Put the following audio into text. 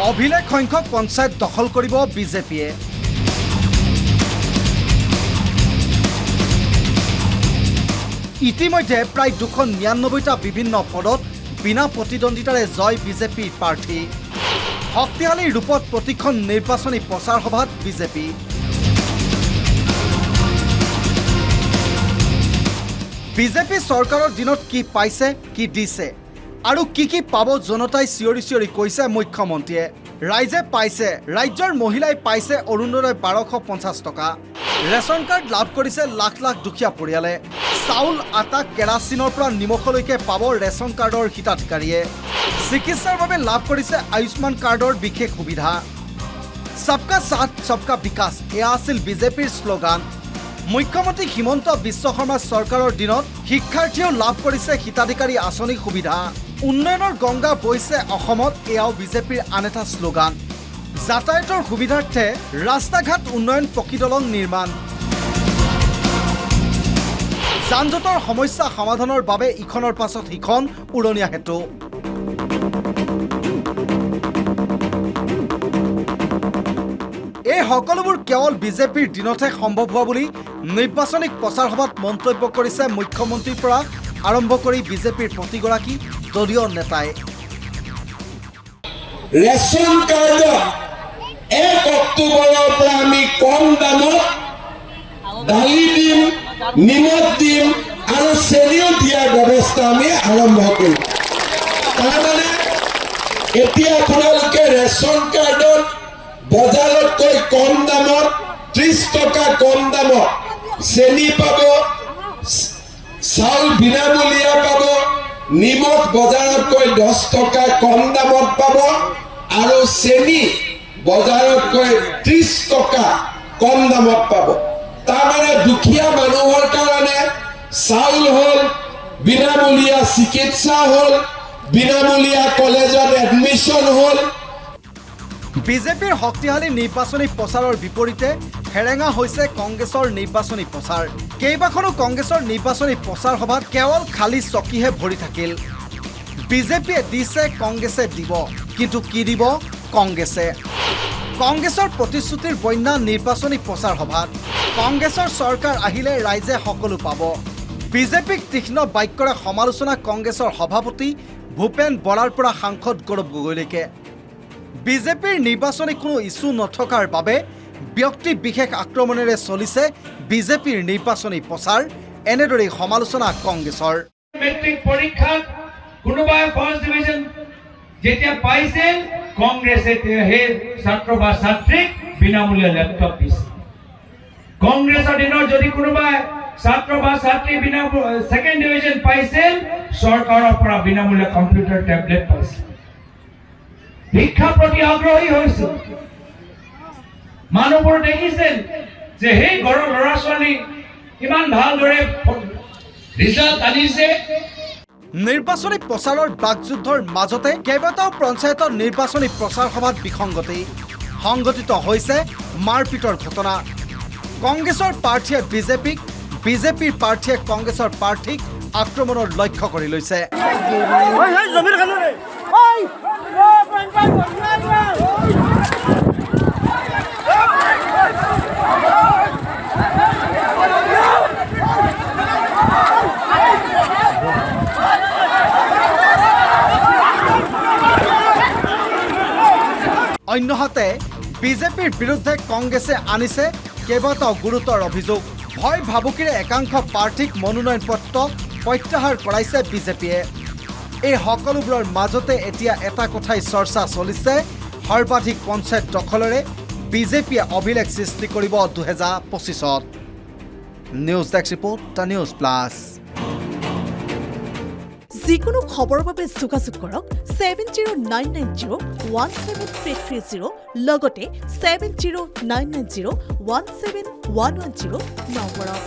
অভিলেখ সংখ্যক পঞ্চায়ত দখল কৰিব বিজেপিয়ে। ইতিমধ্যে প্ৰায় 299টা বিভিন্ন পদত বিনা প্ৰতিদ্বন্দ্বিতাৰে জয় বিজেপিৰ প্ৰাৰ্থী। শক্তিশালী ৰূপত প্ৰতিখন নিৰ্বাচনী প্ৰচাৰ সভাত বিজেপি। বিজেপি চৰকাৰৰ দিনত কি পাইছে, কি দিছে আৰু কি পাব জনতাই চিঞৰি চিঞৰি কৈছে মুখ্যমন্ত্ৰীয়ে। ৰাইজে পাইছে, ৰাজ্যৰ মহিলাই পাইছে অৰুণোদয় 1250 টকা। ৰেচন কাৰ্ড লাভ কৰিছে লাখ লাখ দুখীয়া পৰিয়ালে। চাউল, আটা, কেৰাচিনৰ পৰা নিমখলৈকে পাব ৰেচন কাৰ্ডৰ হিতাধিকাৰীয়ে। চিকিৎসাৰ বাবে লাভ কৰিছে আয়ুষ্মান কাৰ্ডৰ বিশেষ সুবিধা। সবকা সাথ সবকা বিকাশ এয়া আছিল বিজেপিৰ শ্লোগান। মুখ্যমন্ত্ৰী হিমন্ত বিশ্ব শৰ্মা চৰকাৰৰ দিনত শিক্ষাৰ্থীয়েও লাভ কৰিছে হিতাধিকাৰী আঁচনিৰ সুবিধা। উন্নয়নৰ গংগা বৈছে অসমত এয়াও বিজেপিৰ আন এটা শ্লোগান। যাতায়াতৰ সুবিধাৰ্থে ৰাস্তা ঘাট উন্নয়ন, পকী দলং নিৰ্মাণ। যান জঁটৰ সমস্যা সমাধানৰ বাবে ইখনৰ পাছত সিখন উৰণীয়া সেতু। এই সকলোবোৰ কেৱল বিজেপিৰ দিনতহে সম্ভৱ হোৱা বুলি নিৰ্বাচনী প্ৰচাৰ সভাত মন্তব্য কৰিছে মুখ্যমন্ত্ৰীৰ পৰা আৰম্ভ কৰি বিজেপিৰ প্ৰতিগৰাকী দলীয় নেতাই। ৰেচন কাৰ্ডত 1 অক্টোবৰৰ পৰা আমি কম দামত দালি দিম, নিমখ দিম আৰু চেনিও দিয়াৰ ব্যৱস্থা আমি আৰম্ভ কৰিম। তাৰমানে এতিয়া আপোনালোকে ৰেচন কাৰ্ডত বজাৰতকৈ কম দামত 30 টকা কম দামত চেনি পাব, চাউল বিনামূলীয়া পাব, নিমখ বজাৰতকৈ 10 টকা কম দামত পাব আৰু চেনি বজাৰতকৈ 30 টকা কম দামত পাব। তাৰমানে দুখীয়া মানুহৰ কাৰণে চাউল হ'ল, বিনামূলীয়া চিকিৎসা হ'ল, বিনামূলীয়া কলেজত এডমিশ্যন হ'ল। বিজেপিৰ শক্তিশালী নিৰ্বাচনী প্ৰচাৰৰ বিপৰীতে হেৰেঙা হৈছে কংগ্ৰেছৰ নিৰ্বাচনী প্ৰচাৰ। কেইবাখনো কংগ্ৰেছৰ নিৰ্বাচনী প্ৰচাৰ সভাত কেৱল খালী চকীহে ভৰি থাকিল। বিজেপিয়ে দিছে, কংগ্ৰেছে দিব, কিন্তু কি দিব কংগ্ৰেছে? কংগ্ৰেছৰ প্ৰতিশ্ৰুতিৰ বন্যা নিৰ্বাচনী প্ৰচাৰ সভাত। কংগ্ৰেছৰ চৰকাৰ আহিলে ৰাইজে সকলো পাব। বিজেপিক তীক্ষ্ণ বাক্যৰে সমালোচনা কংগ্ৰেছৰ সভাপতি ভূপেন বৰাৰ পৰা সাংসদ গৌৰৱ গগৈলৈকে। বিজেপিৰ নিৰ্বাচনী কোনো ইছ্যু নথকাৰ বাবে ব্যক্তি বিশেষ আক্ৰমণেৰে চলিছে বিজেপিৰ নিৰ্বাচনী প্ৰচাৰ। এনেদৰেই সমালোচনা কংগ্ৰেছৰ। মেট্ৰিক পৰীক্ষাত কোনোবাই ফাৰ্ষ্ট ডিভিজন যেতিয়া পাইছিল, কংগ্ৰেছে সেই ছাত্ৰ বা ছাত্ৰীক বিনামূলীয়া লেপটপ দিছে। কংগ্ৰেছৰ দিনত যদি কোনোবাই ছাত্ৰ বা ছাত্ৰী ছেকেণ্ড ডিভিজন পাইছিল, চৰকাৰৰ পৰা বিনামূলীয়া কম্পিউটাৰ টেবলেট পাইছিল। শিক্ষাৰ প্ৰতি আগ্ৰহী হৈছিল। মানুহবোৰ দেখিছিল যে সেই ঘৰৰ ল'ৰা ছোৱালী ইমান ভালদৰে ৰিজাল্ট আনিছে। নিৰ্বাচনী প্ৰচাৰৰ বাকযুদ্ধৰ মাজতে কেইবাটাও পঞ্চায়তৰ নিৰ্বাচনী প্ৰচাৰ সভাত বিসংগতি সংঘটিত হৈছে মাৰপিটৰ ঘটনা। কংগ্ৰেছৰ প্ৰাৰ্থীয়ে বিজেপিক, বিজেপিৰ প্ৰাৰ্থীয়ে কংগ্ৰেছৰ প্ৰাৰ্থীক আক্ৰমণৰ লক্ষ্য কৰি লৈছে। অন্যহাতে বিজেপিৰ বিৰুদ্ধে কংগ্ৰেছে আনিছে কেইবাটাও গুৰুতৰ অভিযোগ। ভয় ভাবুকিৰে একাংশ প্ৰাৰ্থীক মনোনয়ন পত্ৰ প্ৰত্যাহাৰ কৰাইছে বিজেপিয়ে। এই সকলোবোৰৰ মাজতে এতিয়া এটা কথাই চৰ্চা চলিছে, সৰ্বাধিক পঞ্চায়ত দখলেৰে বিজেপিয়ে অভিলেখ সৃষ্টি কৰিব 2025-ত। News desk report, the news plus. যিকোনো খবৰৰ বাবে যোগাযোগ কৰক 7099017330 লগতে 7099017110 নম্বৰত।